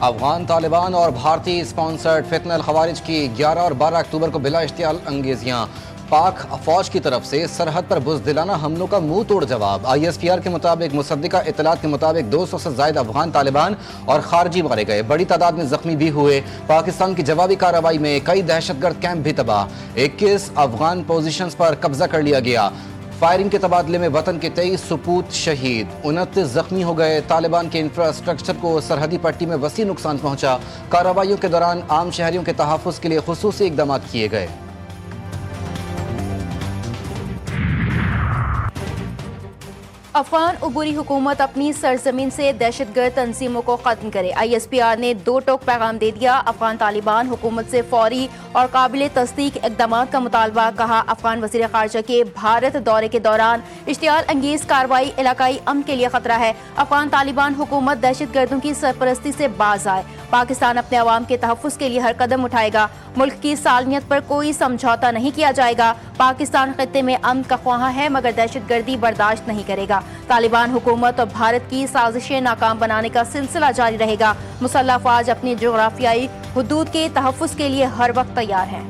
افغان طالبان اور بھارتی اسپانسرڈ فتنہ الخوارج کی 11 اور 12 اکتوبر کو بلا اشتعال انگیزیاں، پاک فوج کی طرف سے سرحد پر بزدلانہ حملوں کا منہ توڑ جواب۔ ISPR کے مطابق مصدقہ اطلاعات کے مطابق 200 سے زائد افغان طالبان اور خارجی مارے گئے، بڑی تعداد میں زخمی بھی ہوئے۔ پاکستان کی جوابی کارروائی میں کئی دہشت گرد کیمپ بھی تباہ، 21 افغان پوزیشنز پر قبضہ کر لیا گیا۔ فائرنگ کے تبادلے میں وطن کے 23 سپوت شہید، 29 زخمی ہو گئے۔ طالبان کے انفراسٹرکچر کو سرحدی پٹی میں وسیع نقصان پہنچا۔ کارروائیوں کے دوران عام شہریوں کے تحفظ کے لیے خصوصی اقدامات کیے گئے۔ افغان عبوری حکومت اپنی سرزمین سے دہشت گرد تنظیموں کو ختم کرے۔ ISPR نے 2 ٹوک پیغام دے دیا۔ افغان طالبان حکومت سے فوری اور قابل تصدیق اقدامات کا مطالبہ، کہا افغان وزیر خارجہ کے بھارت دورے کے دوران اشتعال انگیز کارروائی علاقائی امن کے لیے خطرہ ہے۔ افغان طالبان حکومت دہشت گردوں کی سرپرستی سے باز آئے۔ پاکستان اپنے عوام کے تحفظ کے لیے ہر قدم اٹھائے گا۔ ملک کی سالمیت پر کوئی سمجھوتہ نہیں کیا جائے گا۔ پاکستان خطے میں امن کا خواہاں ہے مگر دہشت گردی برداشت نہیں کرے گا۔ طالبان حکومت اور بھارت کی سازشیں ناکام بنانے کا سلسلہ جاری رہے گا۔ مسلح افواج اپنی جغرافیائی حدود کے تحفظ کے لیے ہر وقت تیار ہیں۔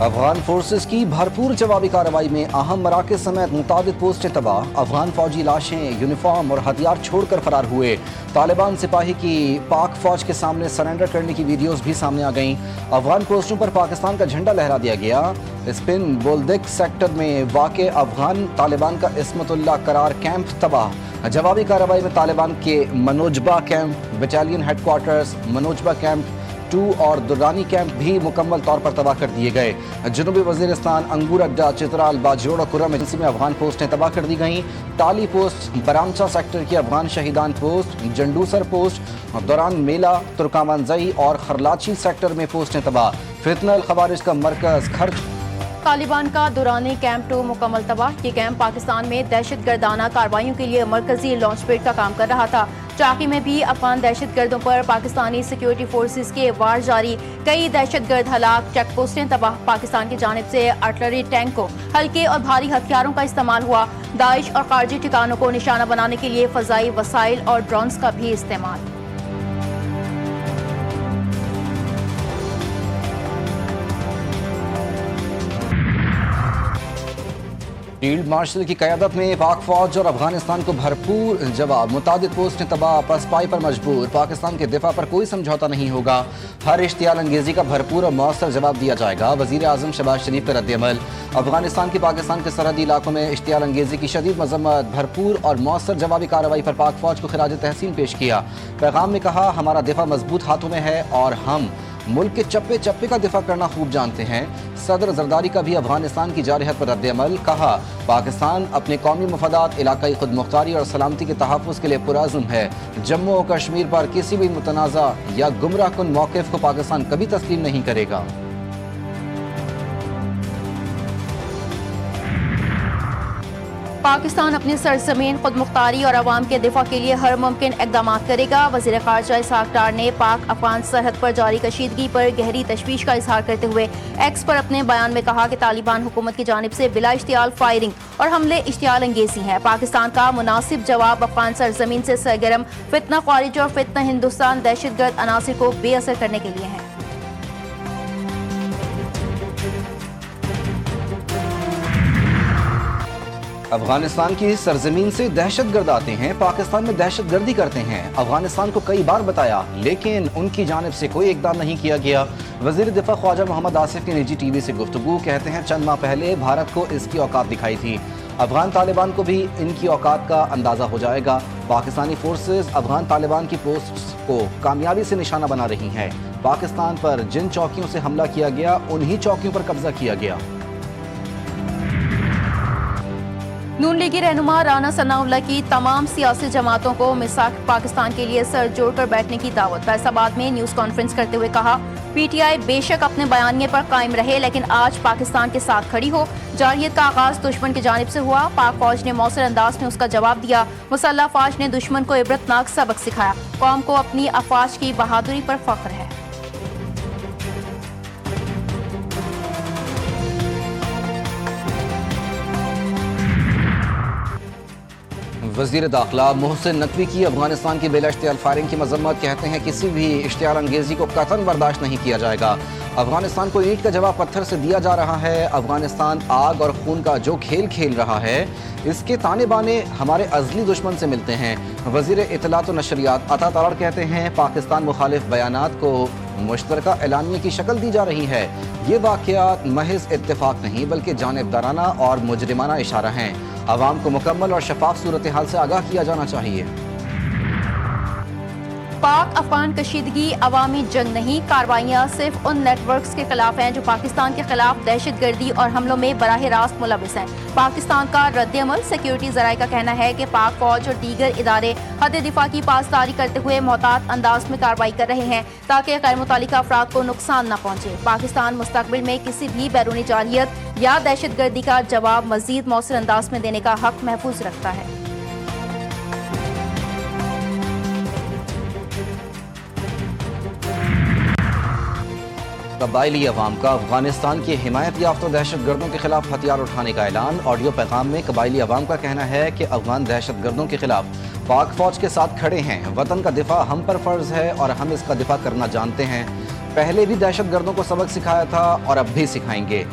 افغان فورسز کی بھرپور جوابی کارروائی میں اہم مراکز سمیت متعدد پوسٹیں تباہ، افغان فوجی لاشیں، یونیفارم اور ہتھیار چھوڑ کر فرار ہوئے۔ طالبان سپاہی کی پاک فوج کے سامنے سرنڈر کرنے کی ویڈیوز بھی سامنے آ گئیں۔ افغان پوسٹوں پر پاکستان کا جھنڈا لہرا دیا گیا۔ اسپن بولدک سیکٹر میں واقع افغان طالبان کا عصمت اللہ قرار کیمپ تباہ۔ جوابی کارروائی میں طالبان کے منوجبہ کیمپ، بٹالین ہیڈ کوارٹرز، منوجبہ کیمپ 2 اور درانی کیمپ بھی مکمل طور پر تباہ کر دیے گئے۔ جنوبی وزیرستان، انگور اڈا، چترال، باجوڑ اور کرم ایجنسی میں افغان پوسٹیں تباہ کر دی گئیں۔ ٹالی پوسٹ، برامچا سیکٹر کی افغان شہیدان پوسٹ، جنڈوسر پوسٹ، دوران میلہ، ترکامانزئی اور خرلاچی سیکٹر میں پوسٹیں تباہ۔ فتنہ الخوارج کا مرکز خرچ۔ طالبان کا دورانی کیمپ 2 مکمل تباہ۔ یہ کیمپ پاکستان میں دہشت گردانہ کارروائیوں کے لیے مرکزی لانچ پیڈ کا کام کر رہا تھا۔ چاقی میں بھی افغان دہشت گردوں پر پاکستانی سیکیورٹی فورسز کے وار جاری، کئی دہشت گرد ہلاک، چیک پوسٹیں تباہ۔ پاکستان کی جانب سے آرٹلری ٹینکوں، ہلکے اور بھاری ہتھیاروں کا استعمال ہوا۔ داعش اور خارجی ٹھکانوں کو نشانہ بنانے کے لیے فضائی وسائل اور ڈرونز کا بھی استعمال۔ فیلڈ مارشل کی قیادت میں پاک فوج اور افغانستان کو بھرپور جواب، متعدد پوسٹیں تباہ، پسپائی پر مجبور۔ پاکستان کے دفاع پر کوئی سمجھوتہ نہیں ہوگا، ہر اشتعال انگیزی کا بھرپور اور مؤثر جواب دیا جائے گا۔ وزیر اعظم شہباز شریف کا رد عمل۔ افغانستان کی پاکستان کے سرحدی علاقوں میں اشتعال انگیزی کی شدید مذمت، بھرپور اور مؤثر جوابی کارروائی پر پاک فوج کو خراج تحسین پیش کیا۔ پیغام میں کہا، ہمارا دفاع مضبوط ہاتھوں میں ہے اور ہم ملک کے چپے چپے کا دفاع کرنا خوب جانتے ہیں۔ صدر زرداری کا بھی افغانستان کی جارحیت پر رد عمل، کہا پاکستان اپنے قومی مفادات، علاقائی خود مختاری اور سلامتی کے تحفظ کے لیے پرعزم ہے۔ جموں و کشمیر پر کسی بھی متنازع یا گمراہ کن موقف کو پاکستان کبھی تسلیم نہیں کرے گا۔ پاکستان اپنی سرزمین، خود مختاری اور عوام کے دفاع کے لیے ہر ممکن اقدامات کرے گا۔ وزیر خارجہ اسحاق ڈار نے پاک افغان سرحد پر جاری کشیدگی پر گہری تشویش کا اظہار کرتے ہوئے ایکس پر اپنے بیان میں کہا کہ طالبان حکومت کی جانب سے بلا اشتعال فائرنگ اور حملے اشتعال انگیزی ہیں۔ پاکستان کا مناسب جواب افغان سرزمین سے سرگرم فتنہ خوارج اور فتنہ ہندوستان دہشت گرد عناصر کو بے اثر کرنے کے لیے ہے۔ افغانستان کی سرزمین سے دہشت گرد آتے ہیں، پاکستان میں دہشت گردی کرتے ہیں۔ افغانستان کو کئی بار بتایا لیکن ان کی جانب سے کوئی اقدام نہیں کیا گیا۔ وزیر دفاع خواجہ محمد آصف کی نجی ٹی وی سے گفتگو، کہتے ہیں چند ماہ پہلے بھارت کو اس کی اوقات دکھائی تھی، افغان طالبان کو بھی ان کی اوقات کا اندازہ ہو جائے گا۔ پاکستانی فورسز افغان طالبان کی پوسٹس کو کامیابی سے نشانہ بنا رہی ہیں۔ پاکستان پر جن چوکیوں سے حملہ کیا گیا انہی چوکیوں پر قبضہ کیا گیا۔ نون لیگی رہنما رانا ثناء اللہ کی تمام سیاسی جماعتوں کو میثاق پاکستان کے لیے سر جوڑ کر بیٹھنے کی دعوت۔ فیصل آباد میں نیوز کانفرنس کرتے ہوئے کہا، پی ٹی آئی بے شک اپنے بیانیے پر قائم رہے لیکن آج پاکستان کے ساتھ کھڑی ہو۔ جارحیت کا آغاز دشمن کی جانب سے ہوا، پاک فوج نے مؤثر انداز میں اس کا جواب دیا۔ مسلح افواج نے دشمن کو عبرتناک سبق سکھایا۔ قوم کو اپنی افواج کی بہادری پر فخر ہے۔ वज़ीर दाखिला मोहसिन नकवी की अफगानिस्तान की बेला इश्तियाल फायरिंग की मजम्मत, कहते हैं किसी भी इश्तियाल अंगेजी को कतई बर्दाश्त नहीं किया जाएगा। अफगानिस्तान को ईंट का जवाब पत्थर से दिया जा रहा है। अफगानिस्तान आग और खून का जो खेल खेल रहा है, इसके ताने बाने हमारे अज़ली दुश्मन से मिलते हैं। वज़ीर इत्तलात व नशरियात अता तारड़ कहते हैं पाकिस्तान मुखालिफ बयानात को मुश्तरका एलानिया की शक्ल दी जा रही है। ये वाक़यात महज इत्तेफाक नहीं बल्कि जानिबदाराना और मुजरिमाना इशारा हैं। आवाम को मुकम्मल और शफाफ सूरत हाल से आगाह किया जाना चाहिए। पाक अफगान कशीदगी अवामी जंग नहीं, कार्रवाइयाँ सिर्फ उन नेटवर्क्स के खिलाफ हैं जो पाकिस्तान के खिलाफ दहशतगर्दी और हमलों में बराह रास्त मुलविस हैं। पाकिस्तान का रद्दअमल। सिक्योरिटी ज़राए का कहना है कि पाक फौज और दीगर इदारे हद दिफा की पासदारी करते हुए मोहतात अंदाज में कार्रवाई कर रहे हैं ताकि गैर मुतल्लिका अफराद को नुकसान न पहुँचे। पाकिस्तान मुस्तकबिल में किसी भी बैरूनी जालियत या दहशतगर्दी का जवाब मज़ीद मौसर अंदाज में देने का हक महफूज रखता है। कबायली अवाम का अफगानिस्तान की हिमायत याफ्ता दहशत गर्दों के खिलाफ हथियार उठाने का ऐलान। ऑडियो पैगाम में कबायली अवाम का कहना है कि अफगान दहशत गर्दों के खिलाफ पाक फौज के साथ खड़े हैं। वतन का दिफा हम पर फर्ज है और हम इसका दिफा करना जानते हैं। पहले भी दहशत गर्दों को सबक सिखाया था और अब भी सिखाएंगे।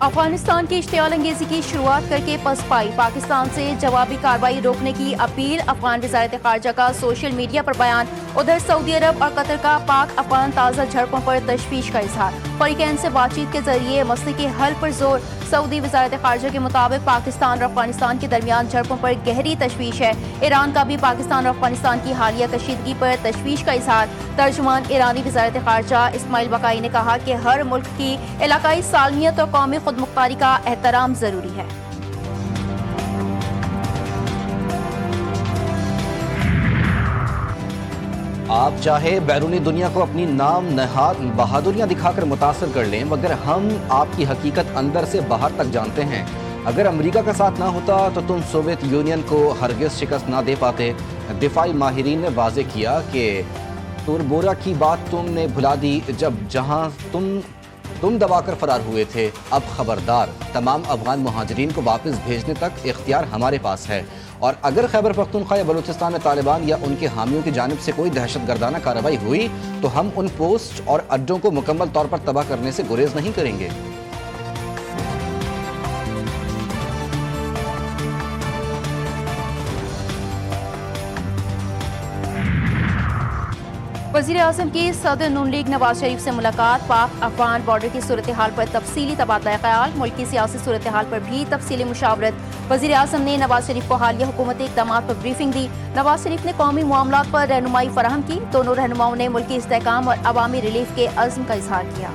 अफगानिस्तान की इश्तियाल अंगेजी की शुरुआत करके पसपाई, पाकिस्तान से जवाबी कार्रवाई रोकने की अपील। अफगान वज़ारत ख़ारजा का सोशल मीडिया पर बयान। उधर सऊदी अरब और कतर का पाक अफगान ताज़ा झड़पों पर तशवीश का इजहार। फरीकैन से बातचीत के जरिए मसले के हल पर जोर। सऊदी वज़ारत ख़ारजा के मुताबिक पाकिस्तान और अफगानिस्तान के दरमियान झड़पों पर गहरी तशवीश है। ईरान का भी पाकिस्तान और अफगानिस्तान की हालिया कशीदगी पर तशवीश का इजहार। तर्जुमान ईरानी वज़ारत ख़ारजा इस्माइल बकाई ने कहा कि हर मुल्क की इलाकाई सालमियत और कौमी खुदमुख्तारी का एहतराम ज़रूरी है। आप चाहे बैरूनी दुनिया को अपनी नाम नहाद बहादुरियां दिखाकर मुतासर कर लें, मगर हम आपकी हकीकत अंदर से बाहर तक जानते हैं। अगर अमेरिका का साथ ना होता तो तुम सोवियत यूनियन को हरगिज़ शिकस्त ना दे पाते। दिफाई माहिरीन ने वाज़े किया कि तुरबोरा की बात तुमने भुला दी जब जहां तुम दबाकर फरार हुए थे। अब खबरदार, तमाम अफगान मुहाजिरीन को वापस भेजने तक इख्तियार हमारे पास है। और अगर खैबर पख्तूनख्वा या बलूचिस्तान में तालिबान या उनके हामियों की जानिब से कोई दहशत गर्दाना कार्रवाई हुई तो हम उन पोस्ट और अड्डों को मुकम्मल तौर पर तबाह करने से गुरेज नहीं करेंगे। वज़ीर आज़म की सदर नून लीग नवाज शरीफ से मुलाकात। पाक अफगान बॉर्डर की सूरत हाल पर तफसीली तबादला ख्याल। मुल्क की सियासी सूरत हाल पर भी तफसीली मुशावरत। वज़ीर आज़म ने नवाज शरीफ को हालिया हुकूमती इक़दामात पर ब्रीफिंग दी। नवाज शरीफ ने कौमी मामलात पर रहनुमाई फराहम की। दोनों रहनुमाओं ने मुल्की इस्तेहकाम और अवामी रिलीफ के अज़्म का इजहार किया।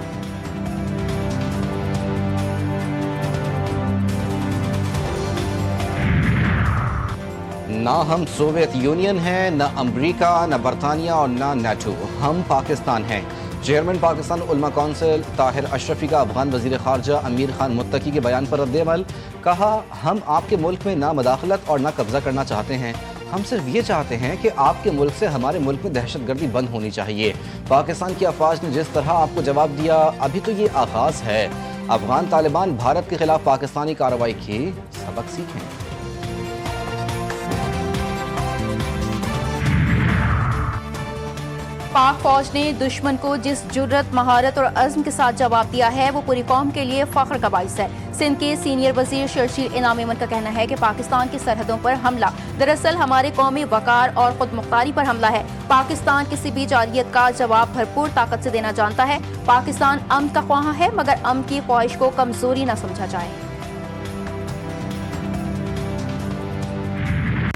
ना हम सोवियत यूनियन हैं, न अमरीका, न बरतानिया और न नेटो। हम पाकिस्तान हैं। चेयरमैन पाकिस्तान उलमा कौंसिल ताहिर अशरफी का अफगान वज़ीर ख़ारजा अमीर खान मुत्तकी के बयान पर रद्द-ए-अमल। कहा, हम आपके मुल्क में ना मदाखलत और ना कब्ज़ा करना चाहते हैं। हम सिर्फ ये चाहते हैं कि आपके मुल्क से हमारे मुल्क में दहशतगर्दी बंद होनी चाहिए। पाकिस्तान की अफवाज ने जिस तरह आपको जवाब दिया, अभी तो ये आगाज़ है। अफगान तालिबान भारत के खिलाफ पाकिस्तानी कार्रवाई की सबक सीखें। पाक फौज ने दुश्मन को जिस जुर्रत, महारत और अज़्म के साथ जवाब दिया है वो पूरी कौम के लिए फ़ख्र का बाइस है। सिंध के सीनियर वज़ीर शर्जील इनाम मेमन का कहना है कि पाकिस्तान की सरहदों पर हमला दरअसल हमारे कौमी वक़ार और खुदमुख्तारी पर हमला है। पाकिस्तान किसी भी जालियत का जवाब भरपूर ताकत से देना जानता है। पाकिस्तान अमन का ख्वाह है, मगर अमन की ख्वाहिश को कमज़ोरी न समझा जाए।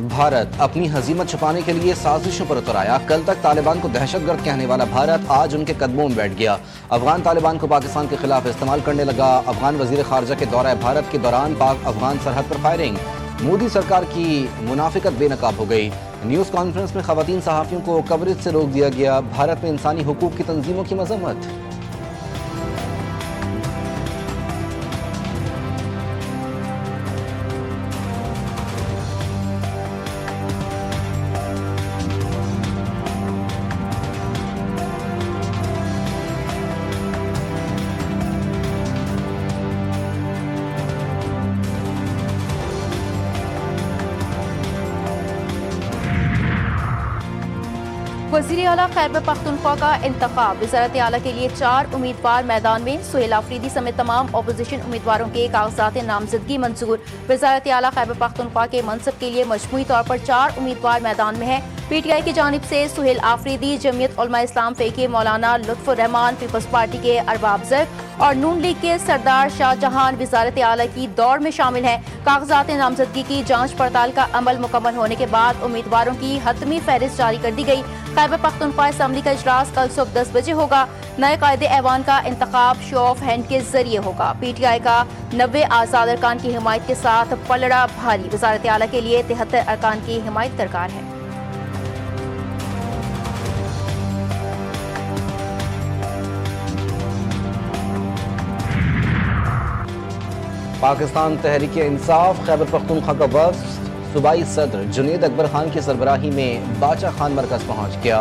भारत अपनी हजीमत छुपाने के लिए साजिशों पर उतर आया। कल तक तालिबान को दहशतगर्द कहने वाला भारत आज उनके कदमों में बैठ गया। अफगान तालिबान को पाकिस्तान के खिलाफ इस्तेमाल करने लगा। अफगान वजीर खारजा के दौरा भारत के दौरान पाक अफगान सरहद पर फायरिंग। मोदी सरकार की मुनाफिकत बेनकाब हो गई। न्यूज़ कॉन्फ्रेंस में खवातीन सहाफ़ियों को कवरेज से रोक दिया गया। भारत में इंसानी हुकूक की तंजीमों की मजम्मत। वज़ीर आला खैबर पख्तूनख्वा का इंतखाब। वज़ारत आला के लिए 4 उम्मीदवार मैदान में। सुहेल आफरीदी समेत तमाम अपोजिशन उम्मीदवारों के कागजात नामजदगी मंजूर। वज़ारत आला खैबर पख्तूनख्वा के मनसब के लिए मजमूई तौर पर 4 उम्मीदवार मैदान में हैं। PTI की जानिब से सुहेल आफरीदी, जमीयत उलमा इस्लाम फ़ेके मौलाना लुत्फ़ुर रहमान, पीपल्स पार्टी के अरबाब ज़र्क और नून लीग के सरदार शाहजहां वज़ारत आला की दौड़ में शामिल हैं। कागजात नामजदगी की जांच पड़ताल का अमल मुकम्मल होने के बाद उम्मीदवारों की हतमी फहरिस्त जारी कर दी गई। खैबर पख्तूनख्वा असम्बली का इजलास कल सुबह 10 बजे होगा। नए कायदे ऐवान का इंतखाब शो ऑफ हैंड के जरिए होगा। PTI का 90 आज़ाद अरकान की हिमायत के साथ पलड़ा भारी। वज़ारत आला के लिए 73 अरकान की हिमायत दरकार है। पाकिस्तान तहरीक इंसाफ खैबर पख्तूनख्वा का वफ्द सूबाई सदर जुनेद अकबर खान की सरबराही में बाचा खान मरकज पहुंच गया।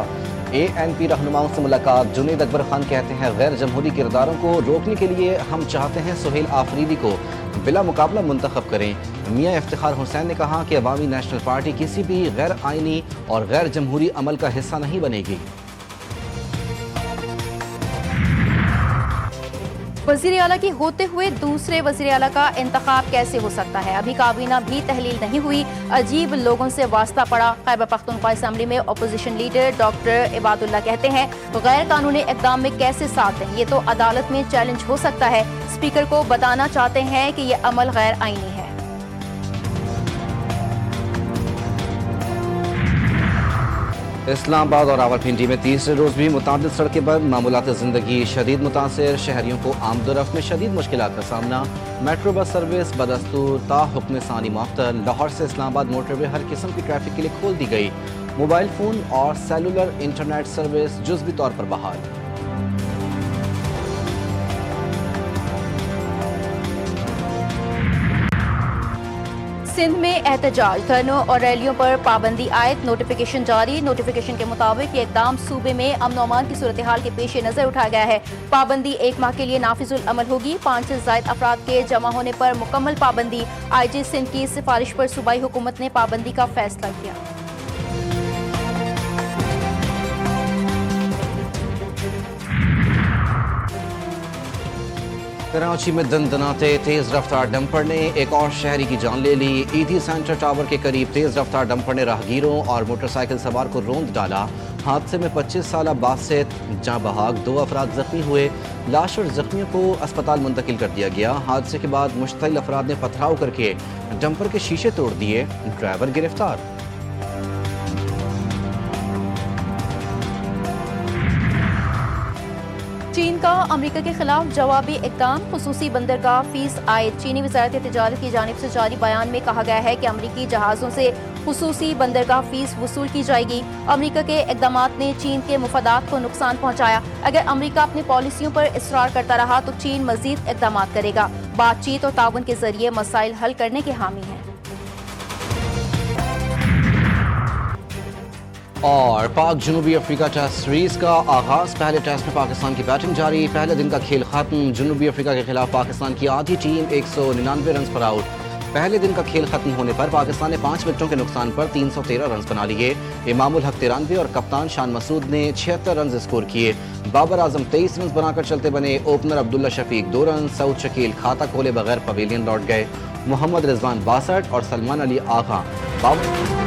ANP रहनुमाओं से मुलाकात। जुनेद अकबर खान कहते हैं, गैर जमहूरी किरदारों को रोकने के लिए हम चाहते हैं सुहेल आफरीदी को बिला मुकाबला मुंतखब करें। मियां इफ्तिखार हुसैन ने कहा कि अवामी नेशनल पार्टी किसी भी गैर आइनी और गैर जमहूरी अमल का हिस्सा नहीं बनेगी। वज़ीर आला की होते हुए दूसरे वज़ीर आला का इंतखाब कैसे हो सकता है? अभी काबीना भी तहलील नहीं हुई, अजीब लोगों से वास्ता पड़ा। खैबर पख्तूनख्वा असम्बली में अपोजिशन लीडर डॉक्टर इबादुल्ला कहते हैं, गैर कानूनी इक़दाम में कैसे साथ दें? ये तो अदालत में चैलेंज हो सकता है। स्पीकर को बताना चाहते हैं कि ये अमल गैर आइनी है। इस्लामाबाद और रावलपिंडी में तीसरे रोज भी मुताबिक सड़कें बंद। मामूलात ज़िंदगी शदीद मुतासिर। शहरियों को आमदोरफ्त में शदीद मुश्किलात का सामना। मेट्रो बस सर्विस बदस्तूर ता हुक्म सानी मुअत्तल। लाहौर से इस्लामाबाद मोटरवे हर किस्म की ट्रैफिक के लिए खोल दी गई। मोबाइल फ़ोन और सेलुलर इंटरनेट सर्विस जुज़वी तौर पर बहाल। सिंध में एहतजाज, धरनों और रैलियों पर पाबंदी आयद। नोटिफिकेशन जारी। नोटिफिकेशन के मुताबिक ये इक़दाम सूबे में अमन और अमान की सूरत हाल के पेश नज़र उठाया गया है। पाबंदी 1 माह के लिए नाफिजुल अमल होगी। 5 से ज़ायद अफराद के जमा होने पर मुकम्मल पाबंदी। IG सिंध की सिफारिश पर सूबाई हुकूमत ने पाबंदी का फैसला किया। कराची में दनदनाते तेज रफ्तार डंपर ने एक और शहरी की जान ले ली। ईदी सेंटर टावर के करीब तेज रफ्तार डंपर ने राहगीरों और मोटरसाइकिल सवार को रौंद डाला। हादसे में 25 साला बासित जाँ बहाक 2 अफराद जख्मी हुए। लाश और जख्मियों को अस्पताल मुंतकिल कर दिया गया। हादसे के बाद मुश्तइल अफराद ने पथराव करके डंपर के शीशे तोड़ दिए। ड्राइवर गिरफ्तार। चीन का अमेरिका के खिलाफ जवाबी इक़दाम। खुसूसी बंदरगाह फीस आयद। चीनी वज़ारत तिजारत की जानिब से जारी बयान में कहा गया है कि अमरीकी जहाज़ों से खुसूसी बंदरगाह फीस वसूल की जाएगी। अमरीका के इक़दामात ने चीन के मुफादात को नुकसान पहुँचाया। अगर अमरीका अपनी पॉलिसियों पर इसरार करता रहा तो चीन मज़ीद इक़दामात करेगा। बातचीत और ताउन के जरिए मसाइल हल करने के हामी हैं। और पाक जनूबी अफ्रीका टेस्ट सीरीज का आगाज। पहले टेस्ट में पाकिस्तान की बैटिंग जारी। पहले दिन का खेल खत्म। जनूबी अफ्रीका के खिलाफ पाकिस्तान की आधी टीम 199 रन पर आउट। पहले दिन का खेल खत्म होने पर पाकिस्तान ने 5 विकेटों के नुकसान पर 313 रन बना लिए। इमामुल हक 93 और कप्तान शान मसूद ने 76 रन स्कोर किए। बाबर आजम 23 रन बनाकर चलते बने। Opener Abdullah Shafique 2 run. सऊद शकील खाता खोले बगैर पवेलियन लौट गए। मोहम्मद रिजवान 62 और सलमान अली आगा 52